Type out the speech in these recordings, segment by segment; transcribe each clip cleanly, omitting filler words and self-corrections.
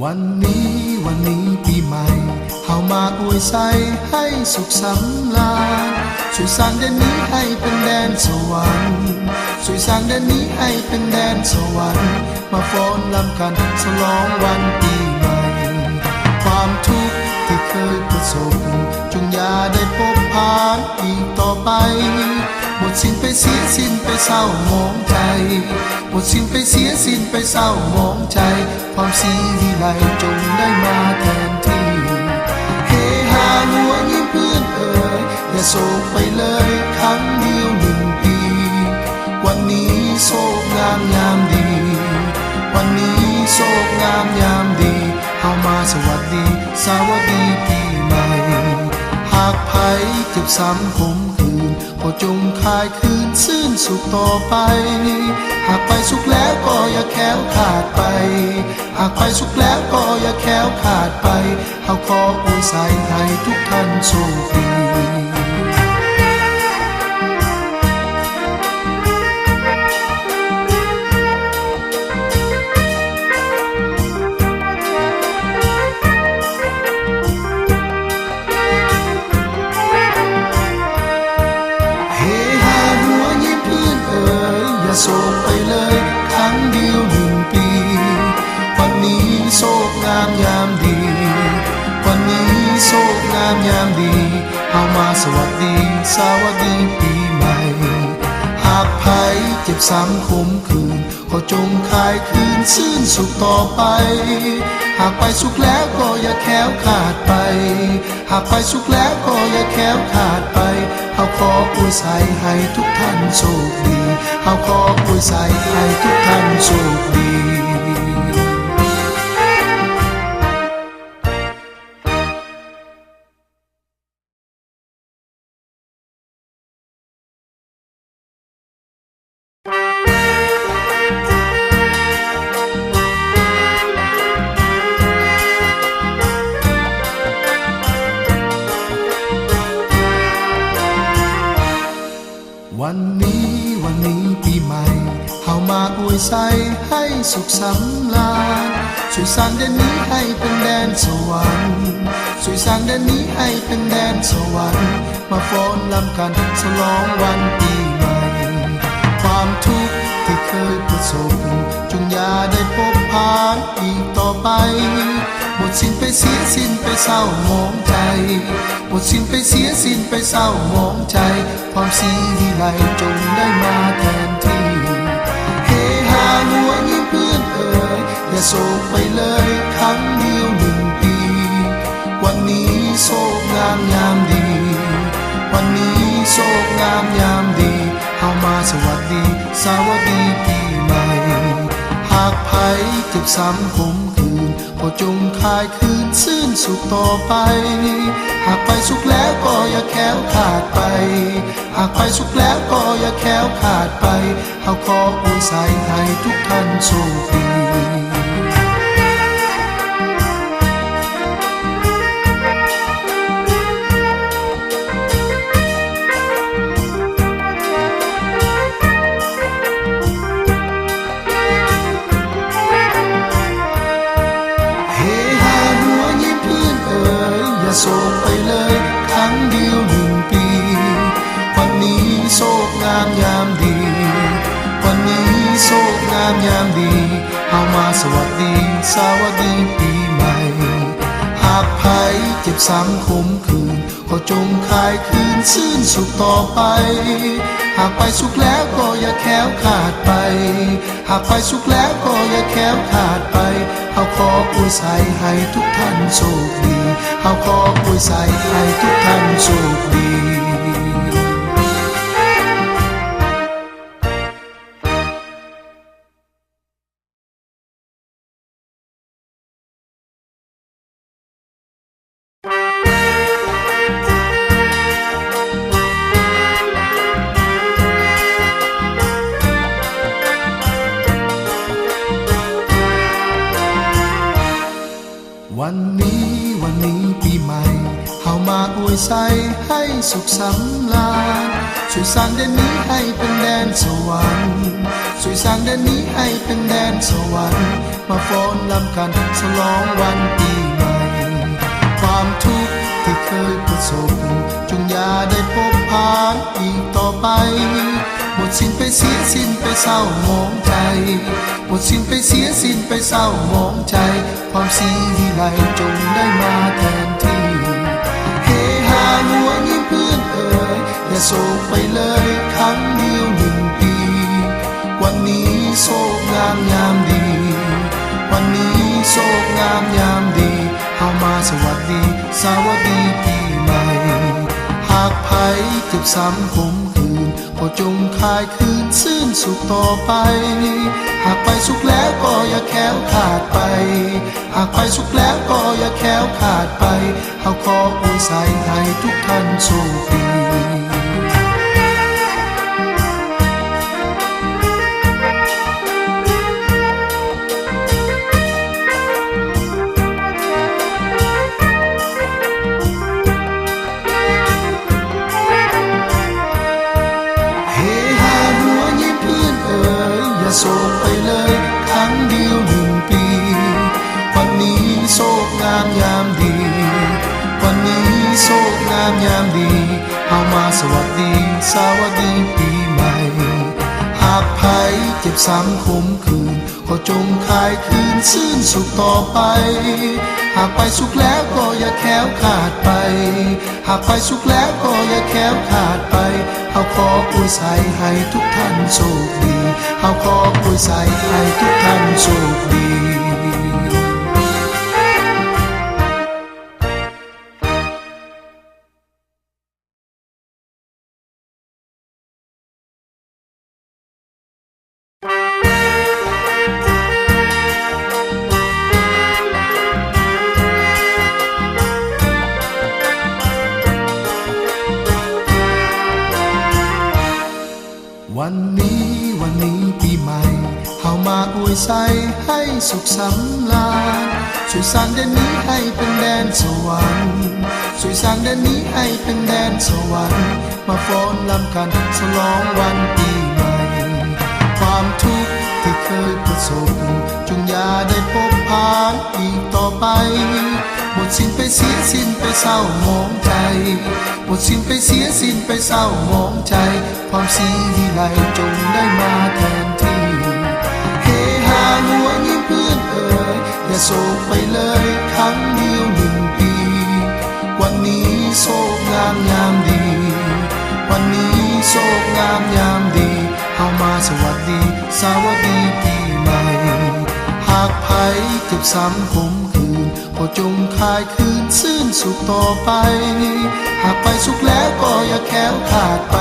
วันนี้ปีใหม่เฮามาอวยใส่ให้สุขสำราญช่วยสร้างแดนนี้ให้เป็นแดนสวรรค์ช่วยสร้างแดนนี้ให้เป็นแดนสวรรค์มาฟ้อนรำกันฉลองวันปีใหม่ความทุกข์ที่เคยประสบจงอย่าได้พบผ่านอีกต่อไปหมดสิ้นไปเสียสิ้นไปเศร้าหมองใจหมดสิ้นไปเสียสิ้นไปเศร้าหมองใจความสีวิไลจงได้มาแทนที่เฮฮาหัวยิ้มเพื่อนเอ๋ยอย่าโศกไปเลยครั้งเดียว1 ปีวันนี้โศกงามยามดีวันนี้โศกงามยามดีเฮามาสวัสดีปีใหม่หากไผเจ็บซ้ำขมขืนก็จงคายคืนซื่นสุขต่อไปหากไปสุขแล้วก็อย่าแค้วขาดไปหากไปสุขแล้วก็อย่าแค้วขาดไปเฮาขออวยใส่ให้ทุกท่านโชคดีโศกไปเลยครั้งเดียว1 ปีวันนี้โศกงามยามดีวันนี้โศกงามยามดีเฮามาสวัสดีปีใหม่หากไผเจ็บซ้ำขมขืนก็จงคายคืนซื่นสุขต่อไปหากไปสุขแล้วก็อย่าแค้วขาดไปหากไปสุขแล้วก็อย่าแค้วขาดไปเฮาขออวยใส่ให้ทุกท่านโชคดีเฮาขออวยใส่ให้ทุกท่านโชคดีวันนี้ปีใหม่เฮามาอวยใส่ให้สุขสำราญช่วยสร้างแดนนี้ให้เป็นแดนสวรรค์ช่วยสร้างแดนนี้ให้เป็นแดนสวรรค์มาฟ้อนรำกันฉลองวันปีใหม่ความทุกข์ที่เคยประสบจงอย่าได้พบผ่านอีกต่อไปหมดสิ้นไปเสียสิ้นไปเศร้าหมองใจหมดสิ้นไปเสียสิ้นไปเศร้าหมองใจความสีวิไลจงได้มาแทนที่เฮฮาหัวยิ้มเพื่อนเอ๋ยอย่าโศกไปเลยครั้งเดียว1 ปีวันนี้โศกงามยามดีวันนี้โศกงามยามดีเฮามาสวัสดีปีใหม่หากไผเจ็บซ้ำขมขืนก็จงคายคืนซื่นสุขต่อไปหากไปสุขแล้วก็อย่าแค้วขาดไปหากไปสุขแล้วก็อย่าแค้วขาดไปเฮาขออวยใส่ให้ทุกท่านโชคดีโศกไปเลยครั้งเดียว1 ปีวันนี้โศกงามยามดีวันนี้โศกงามยามดีเฮามาสวัสดีปีใหม่หากไผเจ็บซ้ำขมขืนก็จงคายคืนซื่นสุขต่อไปหากไปสุขแล้วก็อย่าแค้วขาดไปหากไปสุขแล้วก็อย่าแค้วขาดไปเฮาขออวยใส่ให้ทุกท่านโชคดีเฮาขออวยใส่ให้ทุกท่านโชคดีวันนี้ปีใหม่เฮามาอวยใส่ให้สุขสำราญ ช่วยสร้างแดนนี้ให้เป็นแดนสวรรค์ช่วยสร้างแดนนี้ให้เป็นแดนสวรรค์มาฟ้อนรำกันฉลองวันปีใหม่ความทุกข์ที่เคยประสบจงอย่าได้พบผ่านอีกต่อไปหมดสิ้นไปเสียสิ้นไปเศร้าหมองใจหมดสิ้นไปเสียสิ้นไปเศร้าหมองใจความสีวิไลจงได้มาแทนที่เฮฮาหัวยิ้มเพื่อนเอ๋ยอย่าโศกไปเลยครั้งเดียว1 ปีวันนี้โศกงามยามดีวันนี้โศกงามยามดีเฮามาสวัสดีปีใหม่หากไผเจ็บซ้ำขมขืนก็จงคายคืนซื่นสุขต่อไปหากไปสุขแล้วก็อย่าแค้วขาดไปหากไปสุขแล้วก็อย่าแค้วขาดไปเฮาขออวยใส่ให้ทุกท่านโชคดีโศกไปเลยครั้งเดียว1 ปีวันนี้โศกงามยามดีวันนี้โศกงามยามดีเอามาสวัสดีปีใหม่หากไผเจ็บซ้ำขมขืนก็จงคายคืนซื่นสุขต่อไปหากไปสุขแล้วก็อย่าแค้วขาดไปหากไปสุขแล้วก็อย่าแค้วขาดไปเฮาขออวยใส่ให้ทุกท่านโชคดีเฮาขออวยใส่ให้ทุกท่านโชคดีวันนี้ปีใหม่เฮามาอวยใส่ให้สุขสำราญช่วยสร้างแดนนี้ให้เป็นแดนสวรรค์ช่วยสร้างแดนนี้ให้เป็นแดนสวรรค์มาฟ้อนรำกันฉลองวันปีใหม่ความทุกข์ที่เคยประสบจงอย่าได้พบผ่านอีกต่อไปหมดสิ้นไปเสียสิ้นไปเศร้าหมองใจหมดสิ้นไปเสียสิ้นไปเศร้าหมองใจความสีวิไลจงได้มาแทนที่เฮฮาหัวยิ้มเพื่อนเอ๋ยอย่าโศกไปเลยครั้งเดียว1 ปีวันนี้โศกงามยามดีวันนี้โศกงามยามดีเฮามาสวัสดีปีใหม่หากไผเจ็บซ้ำขมขืนก็จงคายคืนซื่นสุขต่อไปหากไปสุขแล้วก็อย่าแค้วขาดไป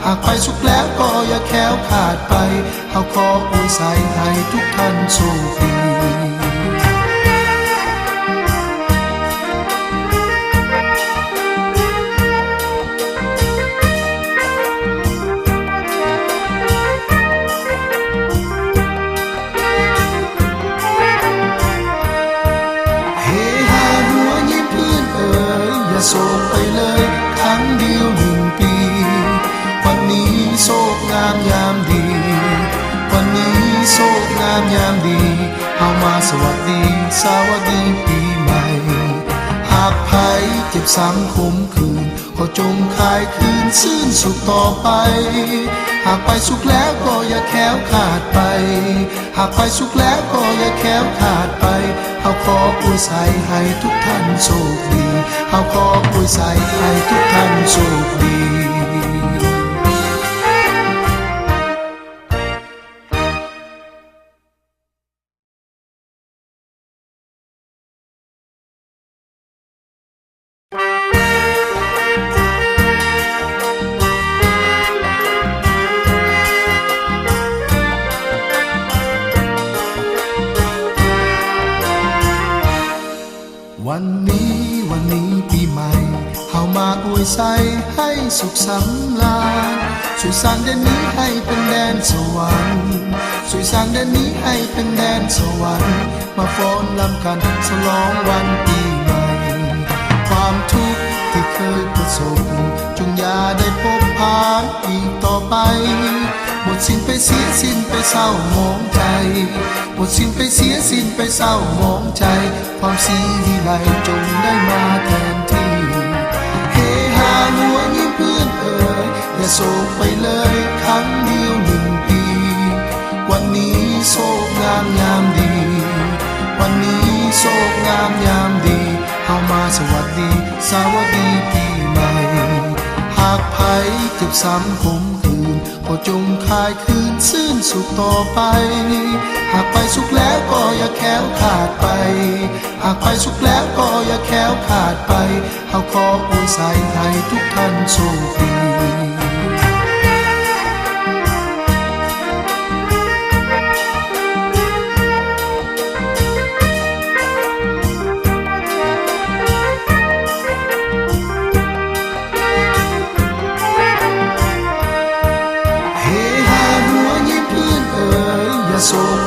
หากไปสุขแล้วก็อย่าแค้วขาดไปเฮาขออวยใส่ให้ทุกท่านโชคดีโศกไปเลยครั้งเดียว1 ปีวันนี้โศกงามยามดีวันนี้โศกงามยามดีเอามาสวัสดีปีใหม่หากไผเจ็บซ้ำขมขืนก็จงคายคืนซื่นสุขต่อไปหากไปสุขแล้วก็อย่าแค้วขาดไปหากไปสุขแล้วก็อย่าแค้วขาดไปเฮาขออวยใส่ให้ทุกท่านโชคดีเฮาขออวยใส่ให้ทุกท่านโชคดี วันนี้ปีใหม่เฮามาอวยใส่ให้สุขสำราญช่วยสร้างแดนนี้ให้เป็นแดนสวรรค์ช่วยสร้างแดนนี้ให้เป็นแดนสวรรค์มาฟ้อนรำกันฉลองวันปีใหม่ค ความทุกข์ที่เคยประสบจงอย่าได้พบผ่านอีกต่อไปหมดสิ้นไปเสียสิ้นไปเศร้าหมองใจหมดสิ้นไปเสียสิ้นไปเศร้าหมองใจความสีวิไลจงได้มาแทนที่เฮฮาหัวยิ้มเพื่อนเอ่ยอย่าโศกไปเลยครั้งเดียว1 ปีวันนี้โศกงามยามดีวันนี้โศกงามยามดีเฮามาสวัสดีปีใหม่หากไผเจ็บซ้ำขมขืนก็จงคายคืนซื่นสุขต่อไปหากไปสุขแล้วก็อย่าแค้วขาดไปหากไปสุขแล้วก็อย่าแค้วขาดไปเฮาขออวยใส่ให้ทุกท่านโชคดีโศก